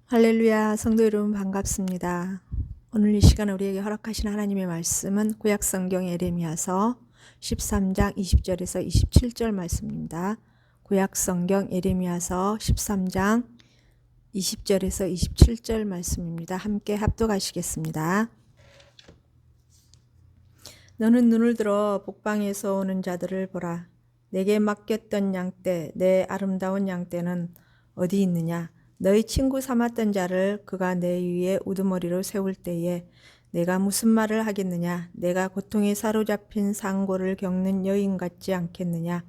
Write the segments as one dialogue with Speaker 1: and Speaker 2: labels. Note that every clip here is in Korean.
Speaker 1: 할렐루야, 성도 여러분 반갑습니다. 오늘 이 시간 우리에게 허락하신 하나님의 말씀은 구약성경 예레미야서 13장 20절에서 27절 말씀입니다. 구약성경 예레미야서 13장 20절에서 27절 말씀입니다. 함께 합독하시겠습니다. 너는 눈을 들어 복방에서 오는 자들을 보라. 내게 맡겼던 양떼, 내 아름다운 양떼는 어디 있느냐? 너희 친구 삼았던 자를 그가 내 위에 우두머리로 세울 때에 내가 무슨 말을 하겠느냐? 내가 고통에 사로잡힌 상고를 겪는 여인 같지 않겠느냐?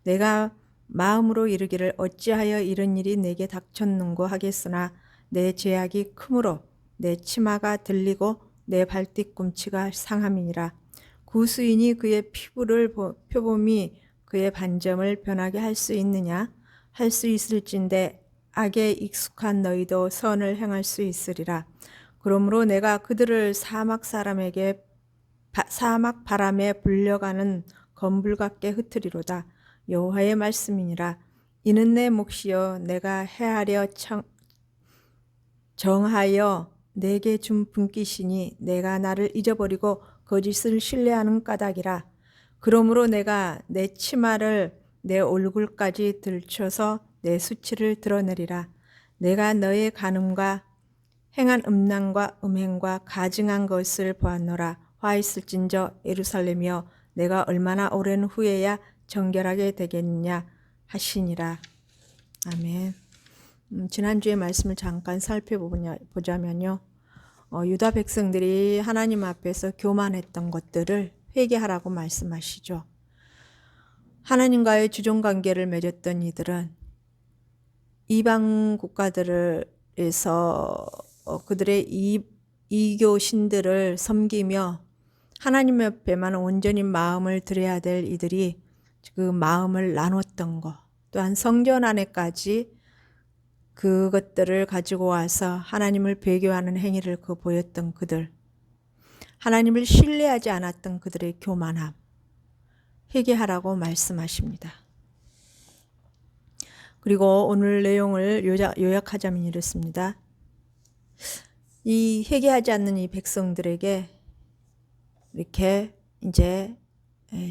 Speaker 1: 내가 마음으로 이르기를 어찌하여 이런 일이 내게 닥쳤는고 하겠으나 내 죄악이 크므로 내 치마가 들리고 내 발뒤꿈치가 상함이니라. 구수인이 그의 피부를 표범이 그의 반점을 변하게 할 수 있느냐? 할 수 있을진데 악에 익숙한 너희도 선을 행할 수 있으리라. 그러므로 내가 그들을 사막 바람에 불려가는 건불 같게 흩으리로다. 여호와의 말씀이니라. 이는 내 몫이여 내가 해하려 정하여 내게 준 분깃이니 내가 나를 잊어버리고 거짓을 신뢰하는 까닭이라. 그러므로 내가 내 치마를 내 얼굴까지 들춰서 내 수치를 드러내리라. 내가 너의 간음과 행한 음란과 음행과 가증한 것을 보았노라. 화 있을진저 예루살렘이여 내가 얼마나 오랜 후에야 정결하게 되겠느냐 하시니라. 아멘. 지난주의 말씀을 잠깐 살펴보자면요. 유다 백성들이 하나님 앞에서 교만했던 것들을 회개하라고 말씀하시죠. 하나님과의 주종관계를 맺었던 이들은 이방 국가들에서 그들의 이교 신들을 섬기며 하나님 옆에만 온전히 마음을 드려야 될 이들이 그 마음을 나눴던 것, 또한 성전 안에까지 그것들을 가지고 와서 하나님을 배교하는 행위를 보였던 그들, 하나님을 신뢰하지 않았던 그들의 교만함, 회개하라고 말씀하십니다. 그리고 오늘 내용을 요약하자면 이렇습니다. 이 회개하지 않는 이 백성들에게 이렇게 이제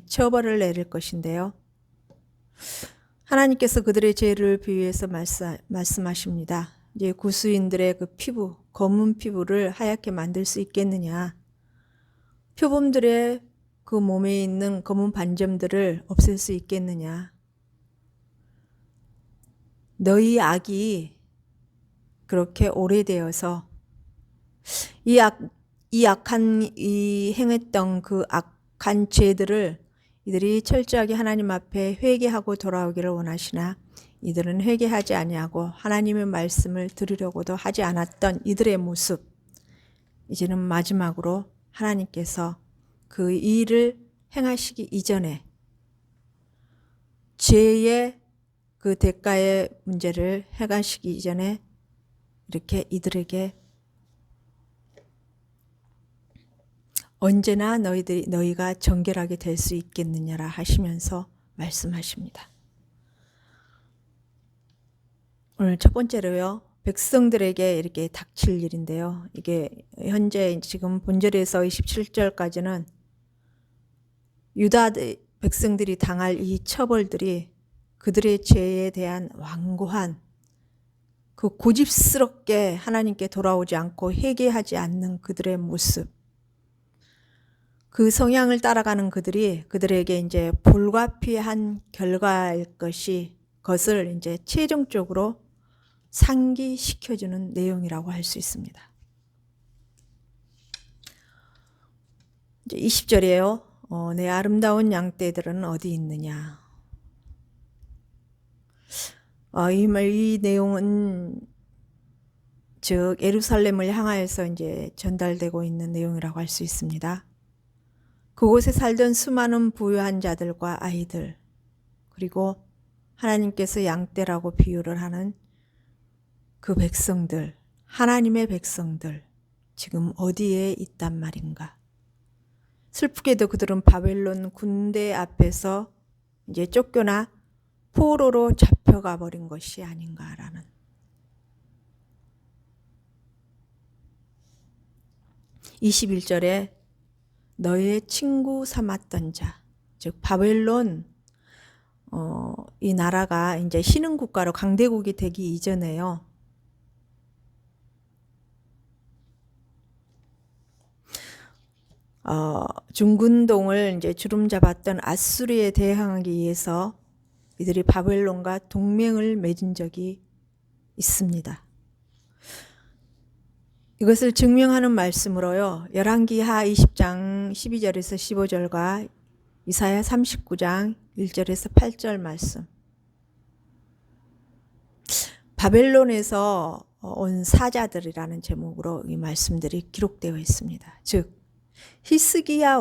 Speaker 1: 처벌을 내릴 것인데요. 하나님께서 그들의 죄를 비유해서 말씀하십니다. 이제 구수인들의 그 피부, 검은 피부를 하얗게 만들 수 있겠느냐? 표범들의 그 몸에 있는 검은 반점들을 없앨 수 있겠느냐? 너희 악이 그렇게 오래되어서 이 행했던 그 악한 죄들을 이들이 철저하게 하나님 앞에 회개하고 돌아오기를 원하시나 이들은 회개하지 아니하고 하나님의 말씀을 들으려고도 하지 않았던 이들의 모습, 이제는 마지막으로 하나님께서 그 일을 행하시기 이전에 죄의 그 대가의 문제를 해가시기 이전에 이렇게 이들에게 언제나 너희가 정결하게 될 수 있겠느냐라 하시면서 말씀하십니다. 오늘 첫 번째로요, 백성들에게 이렇게 닥칠 일인데요. 이게 현재 지금 본절에서 27절까지는 유다 백성들이 당할 이 처벌들이 그들의 죄에 대한 완고한 그 고집스럽게 하나님께 돌아오지 않고 회개하지 않는 그들의 모습, 그 성향을 따라가는 그들에게 이제 불가피한 결과일 것을 이제 최종적으로 상기시켜주는 내용이라고 할 수 있습니다. 이제 20절이에요. 내 아름다운 양떼들은 어디 있느냐? 이 내용은 즉 예루살렘을 향하여서 이제 전달되고 있는 내용이라고 할 수 있습니다. 그곳에 살던 수많은 부유한 자들과 아이들, 그리고 하나님께서 양떼라고 비유를 하는 그 백성들, 하나님의 백성들, 지금 어디에 있단 말인가? 슬프게도 그들은 바벨론 군대 앞에서 이제 쫓겨나 포로로 잡혀가 버린 것이 아닌가라는 21절에 너의 친구 삼았던 자, 즉 바벨론 이 나라가 이제 신흥 국가로 강대국이 되기 이전에요. 중근동을 이제 주름 잡았던 아수르에 대항하기 위해서 이들이 바벨론과 동맹을 맺은 적이 있습니다. 이것을 증명하는 말씀으로요. 열왕기하 20장 12절에서 15절과 이사야 39장 1절에서 8절 말씀. 바벨론에서 온 사자들이라는 제목으로 이 말씀들이 기록되어 있습니다. 즉 히스기야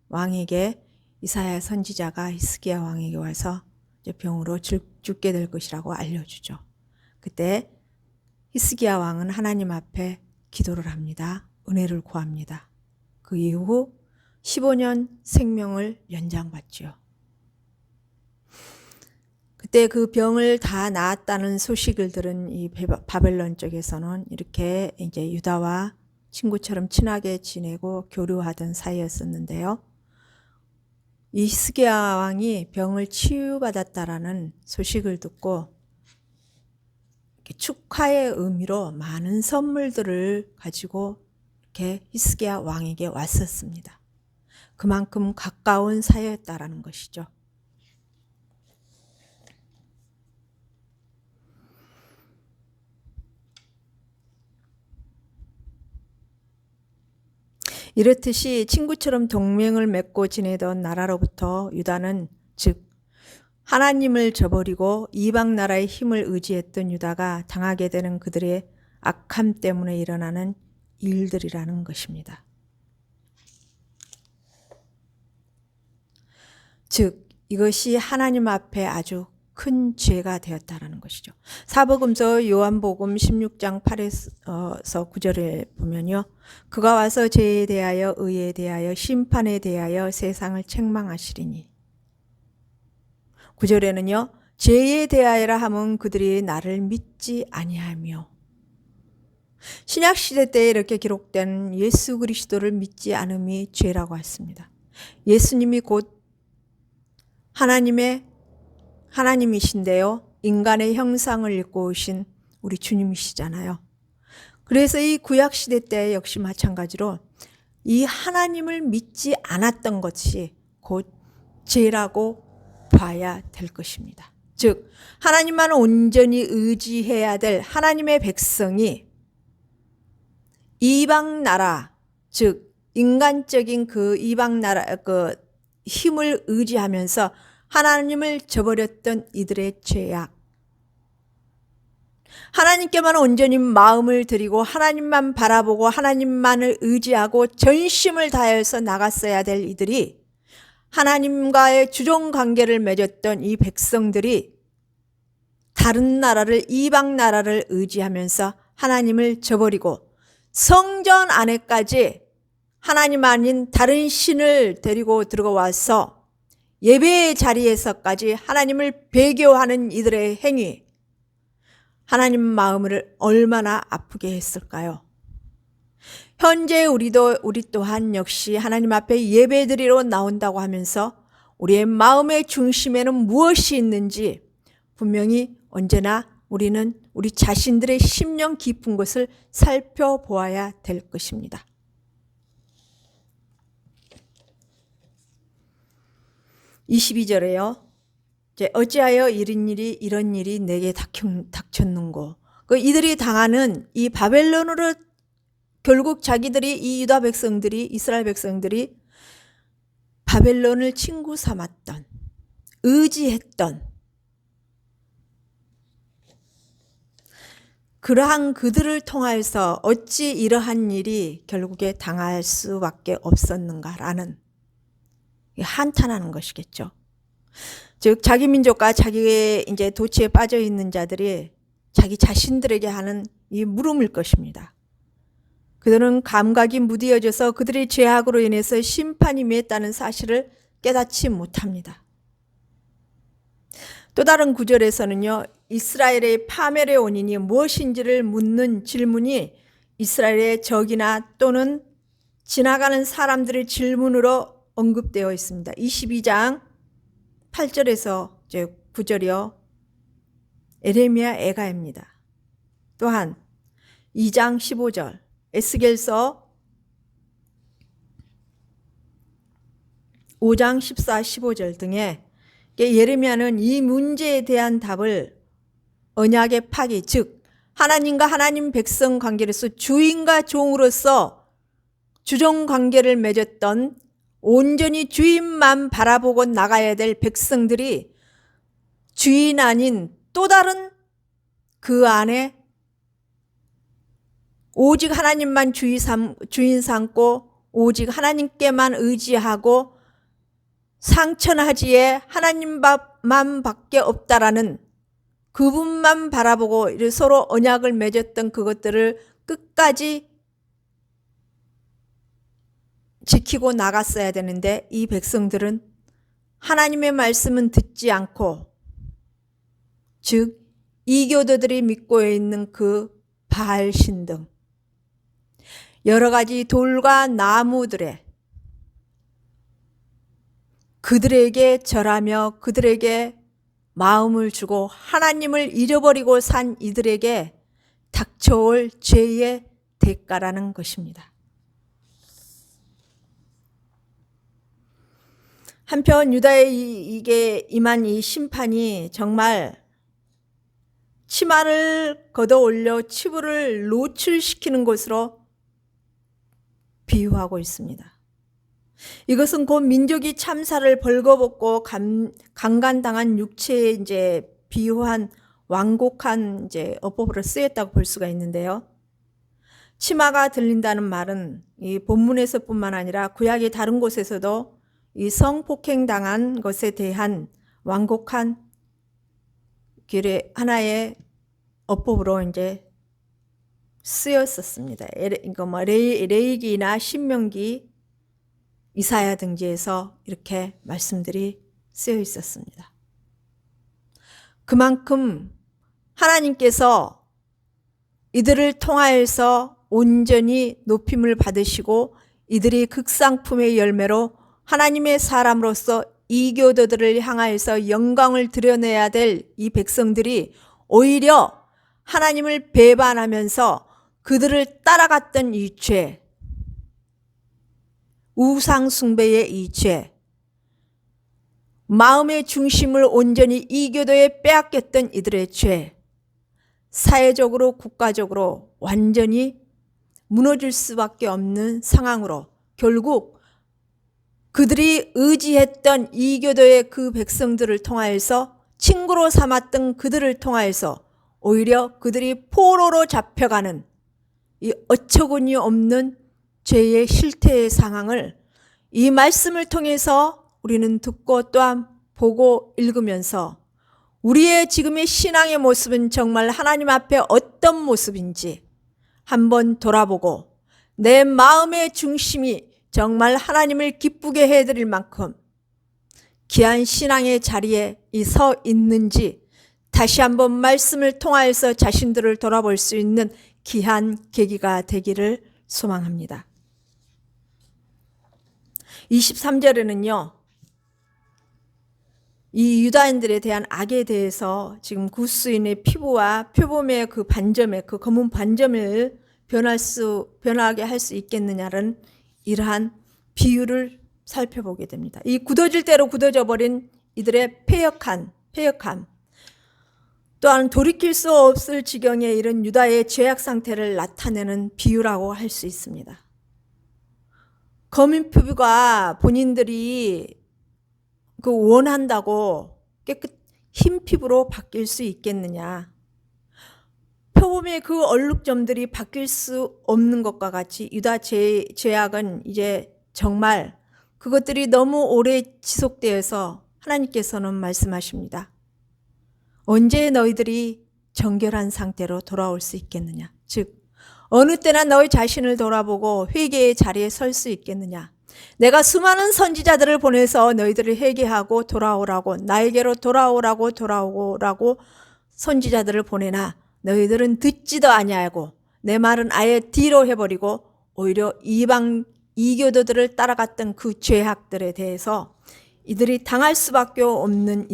Speaker 1: 왕에게 이사야 선지자가 히스기야 왕에게 와서 병으로 죽게 될 것이라고 알려주죠. 그때 히스기야 왕은 하나님 앞에 기도를 합니다. 은혜를 구합니다. 그 이후 15년 생명을 연장받죠. 그때 그 병을 다 나았다는 소식을 들은 이 바벨론 쪽에서는 이렇게 이제 유다와 친구처럼 친하게 지내고 교류하던 사이였었는데요. 이 히스기야 왕이 병을 치유받았다라는 소식을 듣고 축하의 의미로 많은 선물들을 가지고 이렇게 히스기야 왕에게 왔었습니다. 그만큼 가까운 사이였다라는 것이죠. 이렇듯이 친구처럼 동맹을 맺고 지내던 나라로부터 유다는 즉 하나님을 저버리고 이방 나라의 힘을 의지했던 유다가 당하게 되는 그들의 악함 때문에 일어나는 일들이라는 것입니다. 즉 이것이 하나님 앞에 아주 큰 죄가 되었다라는 것이죠. 사복음서 요한복음 16장 8에서 9절에 보면요. 그가 와서 죄에 대하여 의에 대하여 심판에 대하여 세상을 책망하시리니 9절에는요. 죄에 대하여라 함은 그들이 나를 믿지 아니하며 신약시대 때에 이렇게 기록된 예수 그리스도를 믿지 않음이 죄라고 했습니다. 예수님이 곧 하나님이신데요. 인간의 형상을 입고 오신 우리 주님이시잖아요. 그래서 이 구약시대 때 역시 마찬가지로 이 하나님을 믿지 않았던 것이 곧 죄라고 봐야 될 것입니다. 즉 하나님만 온전히 의지해야 될 하나님의 백성이 이방 나라, 즉 인간적인 그 이방 나라 그 힘을 의지하면서 하나님을 저버렸던 이들의 죄악. 하나님께만 온전히 마음을 드리고 하나님만 바라보고 하나님만을 의지하고 전심을 다해서 나갔어야 될 이들이 하나님과의 주종 관계를 맺었던 이 백성들이 다른 나라를 이방 나라를 의지하면서 하나님을 저버리고 성전 안에까지 하나님 아닌 다른 신을 데리고 들어와서 예배의 자리에서까지 하나님을 배교하는 이들의 행위, 하나님 마음을 얼마나 아프게 했을까요? 현재 우리 또한 역시 하나님 앞에 예배드리러 나온다고 하면서 우리의 마음의 중심에는 무엇이 있는지 분명히 언제나 우리는 우리 자신들의 심령 깊은 것을 살펴보아야 될 것입니다. 22절에요. 어찌하여 이런 일이 내게 닥쳤는고. 이들이 당하는 이 바벨론으로 결국 자기들이 이 유다 백성들이 이스라엘 백성들이 바벨론을 친구 삼았던 의지했던 그러한 그들을 통하여서 어찌 이러한 일이 결국에 당할 수밖에 없었는가라는 한탄하는 것이겠죠. 즉 자기 민족과 자기의 이제 도취에 빠져 있는 자들이 자기 자신들에게 하는 이 물음일 것입니다. 그들은 감각이 무디어져서 그들의 죄악으로 인해서 심판이 임했다는 사실을 깨닫지 못합니다. 또 다른 구절에서는요. 이스라엘의 파멸의 원인이 무엇인지를 묻는 질문이 이스라엘의 적이나 또는 지나가는 사람들의 질문으로 언급되어 있습니다. 22장 8절에서 9절이요. 에레미야 애가입니다. 또한 2장 15절 에스겔서 5장 14, 15절 등에 예레미야는 이 문제에 대한 답을 언약의 파기, 즉 하나님과 하나님 백성 관계로서 주인과 종으로서 주종 관계를 맺었던 온전히 주인만 바라보고 나가야 될 백성들이 주인 아닌 또 다른 그 안에 오직 하나님만 주인 삼고 오직 하나님께만 의지하고 상천하지에 하나님만 밖에 없다라는 그분만 바라보고 서로 언약을 맺었던 그것들을 끝까지 지키고 나갔어야 되는데 이 백성들은 하나님의 말씀은 듣지 않고 즉 이교도들이 믿고 있는 그 바알 신등 여러 가지 돌과 나무들에 그들에게 절하며 그들에게 마음을 주고 하나님을 잃어버리고 산 이들에게 닥쳐올 죄의 대가라는 것입니다. 한편 유다에 이게 임한 이 심판이 정말 치마를 걷어 올려 치부를 노출시키는 것으로 비유하고 있습니다. 이것은 곧 민족이 참사를 벌거벗고 강간당한 육체에 비유한 완곡한 어법으로 쓰였다고 볼 수가 있는데요. 치마가 들린다는 말은 이 본문에서뿐만 아니라 구약의 다른 곳에서도 이 성폭행 당한 것에 대한 완곡한 하나의 어법으로 쓰였었습니다. 레위기나 신명기, 이사야 등지에서 이렇게 말씀들이 쓰여 있었습니다. 그만큼 하나님께서 이들을 통하여서 온전히 높임을 받으시고 이들이 극상품의 열매로 하나님의 사람으로서 이교도들을 향하여서 영광을 드러내야 될 이 백성들이 오히려 하나님을 배반하면서 그들을 따라갔던 이 죄, 우상 숭배의 이 죄, 마음의 중심을 온전히 이교도에 빼앗겼던 이들의 죄, 사회적으로 국가적으로 완전히 무너질 수밖에 없는 상황으로 결국 그들이 의지했던 이교도의 그 백성들을 통하여서 친구로 삼았던 그들을 통하여서 오히려 그들이 포로로 잡혀가는 이 어처구니 없는 죄의 실태의 상황을 이 말씀을 통해서 우리는 듣고 또한 보고 읽으면서 우리의 지금의 신앙의 모습은 정말 하나님 앞에 어떤 모습인지 한번 돌아보고 내 마음의 중심이 정말 하나님을 기쁘게 해드릴 만큼 귀한 신앙의 자리에 서 있는지 다시 한번 말씀을 통하여서 자신들을 돌아볼 수 있는 귀한 계기가 되기를 소망합니다. 23절에는요. 이 유다인들에 대한 악에 대해서 지금 구스인의 피부와 표범의 그 반점에 그 검은 반점을 변하게 할 수 있겠느냐는 이러한 비유를 살펴보게 됩니다. 이 굳어질 대로 굳어져 버린 이들의 패역함, 또한 돌이킬 수 없을 지경에 이른 유다의 죄악 상태를 나타내는 비유라고 할 수 있습니다. 검은 피부가 본인들이 원한다고 흰 피부로 바뀔 수 있겠느냐. 표범의 그 얼룩점들이 바뀔 수 없는 것과 같이 유다 죄악은 이제 정말 그것들이 너무 오래 지속되어서 하나님께서는 말씀하십니다. 언제 너희들이 정결한 상태로 돌아올 수 있겠느냐. 즉 어느 때나 너희 자신을 돌아보고 회개의 자리에 설 수 있겠느냐. 내가 수많은 선지자들을 보내서 너희들을 회개하고 돌아오라고 나에게로 돌아오라고 선지자들을 보내나 너희들은 듣지도 아니하고 내 말은 아예 뒤로 해버리고 오히려 이방 이교도들을 따라갔던 그 죄악들에 대해서 이들이 당할 수밖에 없는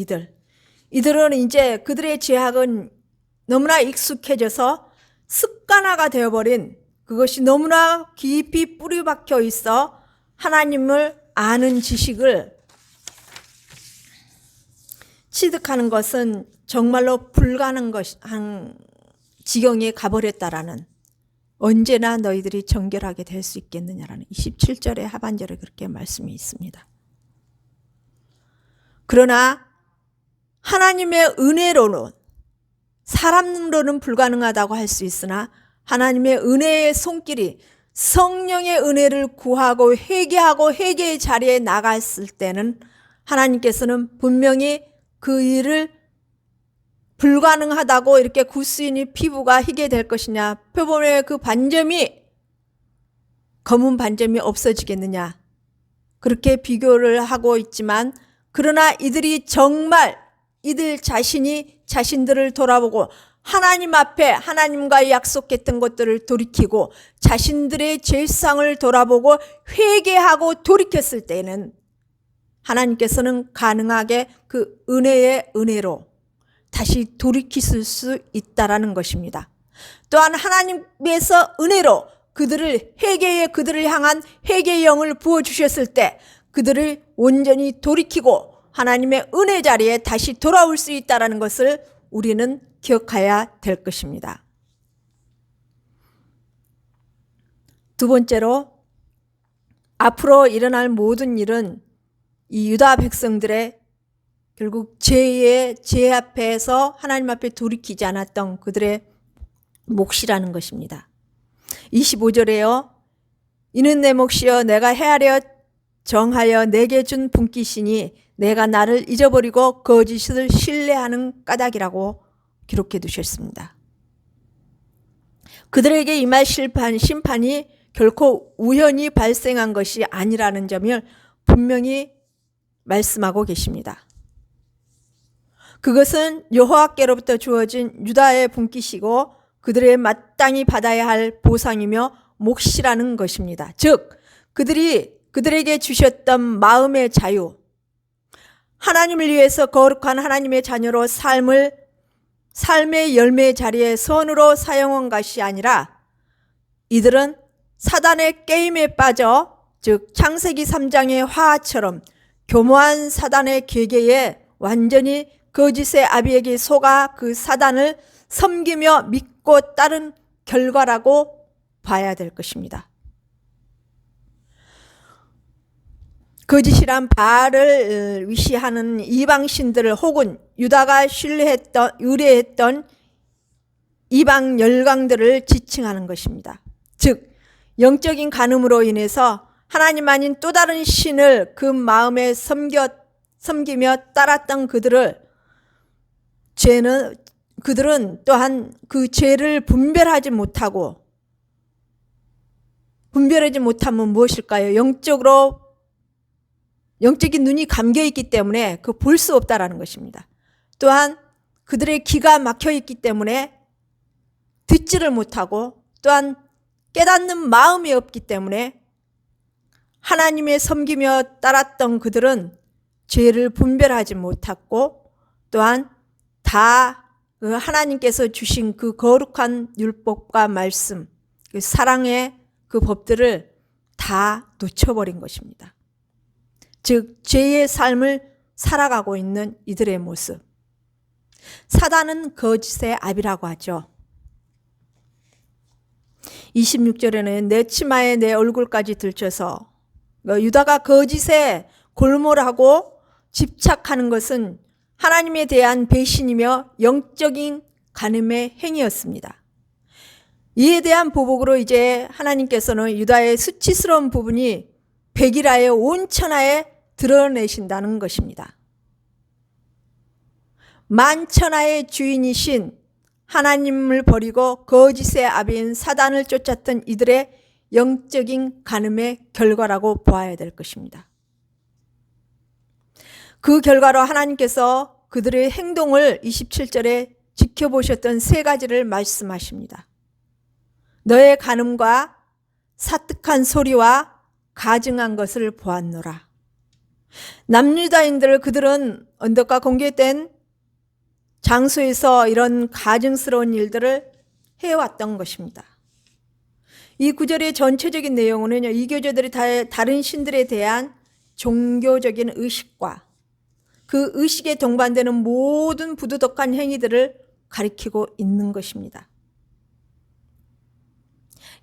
Speaker 1: 이들은 이제 그들의 죄악은 너무나 익숙해져서 습관화가 되어버린, 그것이 너무나 깊이 뿌리박혀 있어 하나님을 아는 지식을 취득하는 것은 정말로 불가능한 지경에 가버렸다라는, 언제나 너희들이 정결하게 될 수 있겠느냐라는 27절의 하반절에 그렇게 말씀이 있습니다. 그러나 하나님의 은혜로는, 사람으로는 불가능하다고 할 수 있으나 하나님의 은혜의 손길이 성령의 은혜를 구하고 회개하고 회개의 자리에 나갔을 때는 하나님께서는 분명히 그 일을 불가능하다고 이렇게 구스인이 피부가 희게 될 것이냐, 표범의 그 반점이, 검은 반점이 없어지겠느냐, 그렇게 비교를 하고 있지만, 그러나 이들이 정말 이들 자신이 자신들을 돌아보고 하나님 앞에 하나님과 약속했던 것들을 돌이키고 자신들의 죄상을 돌아보고 회개하고 돌이켰을 때는 하나님께서는 가능하게 그 은혜의 은혜로 다시 돌이키실 수 있다라는 것입니다. 또한 하나님께서 은혜로 그들을 향한 회개의 영을 부어주셨을 때 그들을 온전히 돌이키고 하나님의 은혜 자리에 다시 돌아올 수 있다는 것을 우리는 기억해야 될 것입니다. 두 번째로, 앞으로 일어날 모든 일은 이 유다 백성들의 결국 죄 앞에서 하나님 앞에 돌이키지 않았던 그들의 몫이라는 것입니다. 25절에요. 이는 내 몫이여 내가 헤아려 정하여 내게 준 분깃이니 내가 나를 잊어버리고 거짓을 신뢰하는 까닭이라고 기록해 두셨습니다. 그들에게 임할 심판이 결코 우연히 발생한 것이 아니라는 점을 분명히 말씀하고 계십니다. 그것은 여호와께로부터 주어진 유다의 분깃이고 그들의 마땅히 받아야 할 보상이며 몫이라는 것입니다. 즉 그들에게 주셨던 마음의 자유, 하나님을 위해서 거룩한 하나님의 자녀로 삶의 열매의 자리에 선으로 사용한 것이 아니라 이들은 사단의 게임에 빠져, 즉 창세기 3장의 화처럼 교묘한 사단의 계계에 완전히 거짓의 아비에게 속아 그 사단을 섬기며 믿고 따른 결과라고 봐야 될 것입니다. 거짓이란 바알을 위시하는 이방신들을 혹은 유다가 의뢰했던 이방 열강들을 지칭하는 것입니다. 즉 영적인 간음으로 인해서 하나님 아닌 또 다른 신을 그 마음에 섬기며 따랐던 그들은 또한 그 죄를 분별하지 못하면 무엇일까요? 영적인 눈이 감겨 있기 때문에 그 볼 수 없다라는 것입니다. 또한 그들의 귀가 막혀 있기 때문에 듣지를 못하고, 또한 깨닫는 마음이 없기 때문에 하나님의 섬기며 따랐던 그들은 죄를 분별하지 못했고, 또한 다 하나님께서 주신 그 거룩한 율법과 말씀, 그 사랑의 그 법들을 다 놓쳐버린 것입니다. 즉 죄의 삶을 살아가고 있는 이들의 모습. 사단은 거짓의 아비라고 하죠. 26절에는 내 치마에 내 얼굴까지 들춰서, 유다가 거짓에 골몰하고 집착하는 것은 하나님에 대한 배신이며 영적인 간음의 행위였습니다. 이에 대한 보복으로 이제 하나님께서는 유다의 수치스러운 부분이 백일하에 온 천하에 드러내신다는 것입니다. 만천하의 주인이신 하나님을 버리고 거짓의 아비인 사단을 쫓았던 이들의 영적인 간음의 결과라고 보아야 될 것입니다. 그 결과로 하나님께서 그들의 행동을 27절에 지켜보셨던 세 가지를 말씀하십니다. 너의 간음과 사특한 소리와 가증한 것을 보았노라. 남유다인들 그들은 언덕과 공개된 장소에서 이런 가증스러운 일들을 해왔던 것입니다. 이 구절의 전체적인 내용은요, 이교조들이 다른 신들에 대한 종교적인 의식과 그 의식에 동반되는 모든 부도덕한 행위들을 가리키고 있는 것입니다.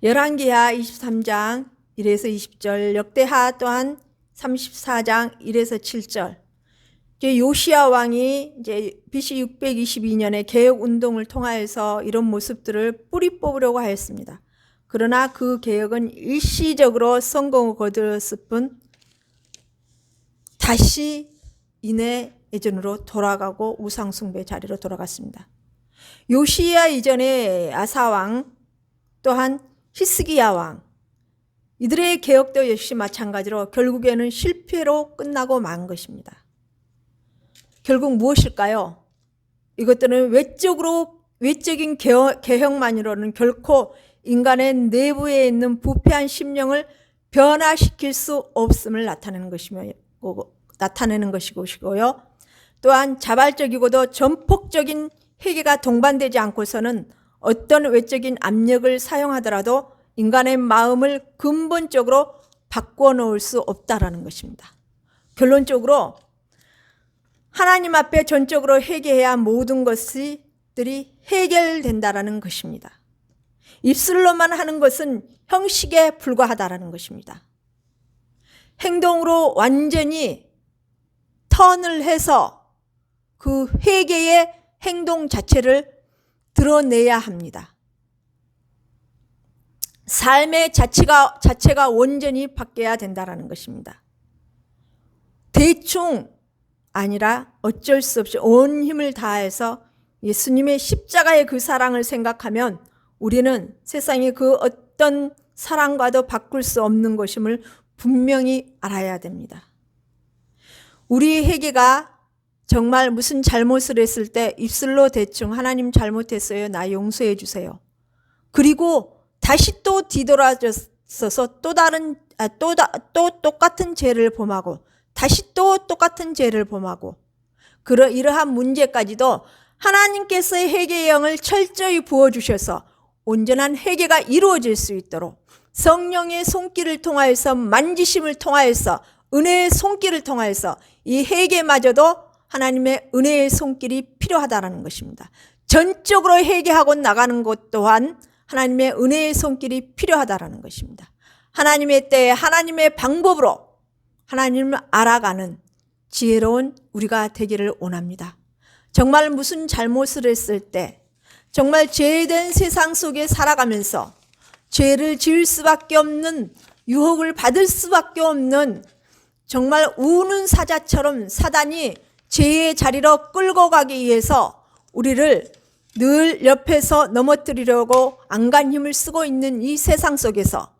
Speaker 1: 열왕기하 23장 1에서 20절, 역대하 또한 34장 1에서 7절. 요시야 왕이 이제 BC 622년에 개혁 운동을 통하여서 이런 모습들을 뿌리 뽑으려고 하였습니다. 그러나 그 개혁은 일시적으로 성공을 거두었을 뿐 다시 이내 예전으로 돌아가고 우상숭배 자리로 돌아갔습니다. 요시야 이전에 아사왕 또한 히스기야 왕, 이들의 개혁도 역시 마찬가지로 결국에는 실패로 끝나고 만 것입니다. 결국 무엇일까요? 이것들은 외적인 개혁만으로는 결코 인간의 내부에 있는 부패한 심령을 변화시킬 수 없음을 나타내는 것이고요. 또한 자발적이고도 전폭적인 회개가 동반되지 않고서는 어떤 외적인 압력을 사용하더라도 인간의 마음을 근본적으로 바꿔 놓을 수 없다라는 것입니다. 결론적으로 하나님 앞에 전적으로 회개해야 모든 것들이 해결된다라는 것입니다. 입술로만 하는 것은 형식에 불과하다라는 것입니다. 행동으로 완전히 턴을 해서 그 회개의 행동 자체를 드러내야 합니다. 삶의 자체가 온전히 바뀌어야 된다라는 것입니다. 대충 아니라 어쩔 수 없이 온 힘을 다해서 예수님의 십자가의 그 사랑을 생각하면 우리는 세상의 그 어떤 사랑과도 바꿀 수 없는 것임을 분명히 알아야 됩니다. 우리 회개가 정말 무슨 잘못을 했을 때 입술로 대충 하나님 잘못했어요, 나 용서해 주세요. 그리고 다시 또 뒤돌아져서 또 똑같은 죄를 범하고 다시 또 똑같은 죄를 범하고 이러한 문제까지도 하나님께서의 회개의 영을 철저히 부어주셔서 온전한 회개가 이루어질 수 있도록 성령의 손길을 통하여서 만지심을 통하여서 은혜의 손길을 통하여서 이 회개마저도 하나님의 은혜의 손길이 필요하다는 것입니다. 전적으로 회개하고 나가는 것 또한 하나님의 은혜의 손길이 필요하다는 것입니다. 하나님의 때에 하나님의 방법으로 하나님을 알아가는 지혜로운 우리가 되기를 원합니다. 정말 무슨 잘못을 했을 때 정말 죄된 세상 속에 살아가면서 죄를 지을 수밖에 없는 유혹을 받을 수밖에 없는 정말 우는 사자처럼 사단이 죄의 자리로 끌고 가기 위해서 우리를 늘 옆에서 넘어뜨리려고 안간 힘을 쓰고 있는 이 세상 속에서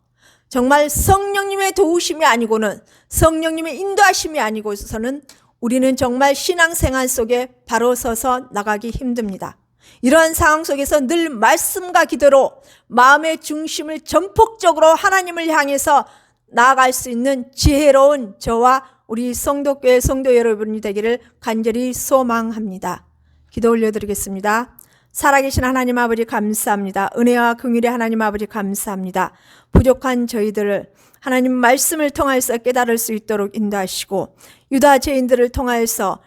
Speaker 1: 정말 성령님의 도우심이 아니고는 성령님의 인도하심이 아니고서는 우리는 정말 신앙생활 속에 바로 서서 나가기 힘듭니다. 이러한 상황 속에서 늘 말씀과 기도로 마음의 중심을 전폭적으로 하나님을 향해서 나아갈 수 있는 지혜로운 저와 우리 성도교회 성도 여러분이 되기를 간절히 소망합니다. 기도 올려드리겠습니다. 살아계신 하나님 아버지 감사합니다. 은혜와 긍휼의 하나님 아버지 감사합니다. 부족한 저희들을 하나님 말씀을 통해서 깨달을 수 있도록 인도하시고 유다 죄인들을 통하여서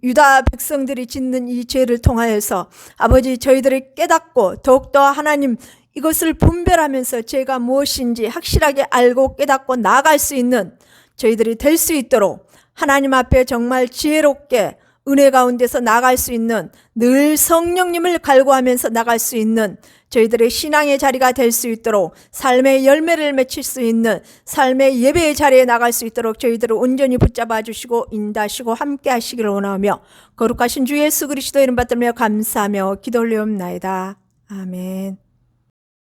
Speaker 1: 유다 백성들이 짓는 이 죄를 통하여서 아버지 저희들이 깨닫고 더욱더 하나님 이것을 분별하면서 죄가 무엇인지 확실하게 알고 깨닫고 나아갈 수 있는 저희들이 될 수 있도록 하나님 앞에 정말 지혜롭게 은혜 가운데서 나갈 수 있는 늘 성령님을 갈구하면서 나갈 수 있는 저희들의 신앙의 자리가 될 수 있도록 삶의 열매를 맺힐 수 있는 삶의 예배의 자리에 나갈 수 있도록 저희들을 온전히 붙잡아 주시고 인도하시고 함께 하시기를 원하며 거룩하신 주 예수 그리스도 이름 받들며 감사하며 기도 올리옵나이다. 아멘.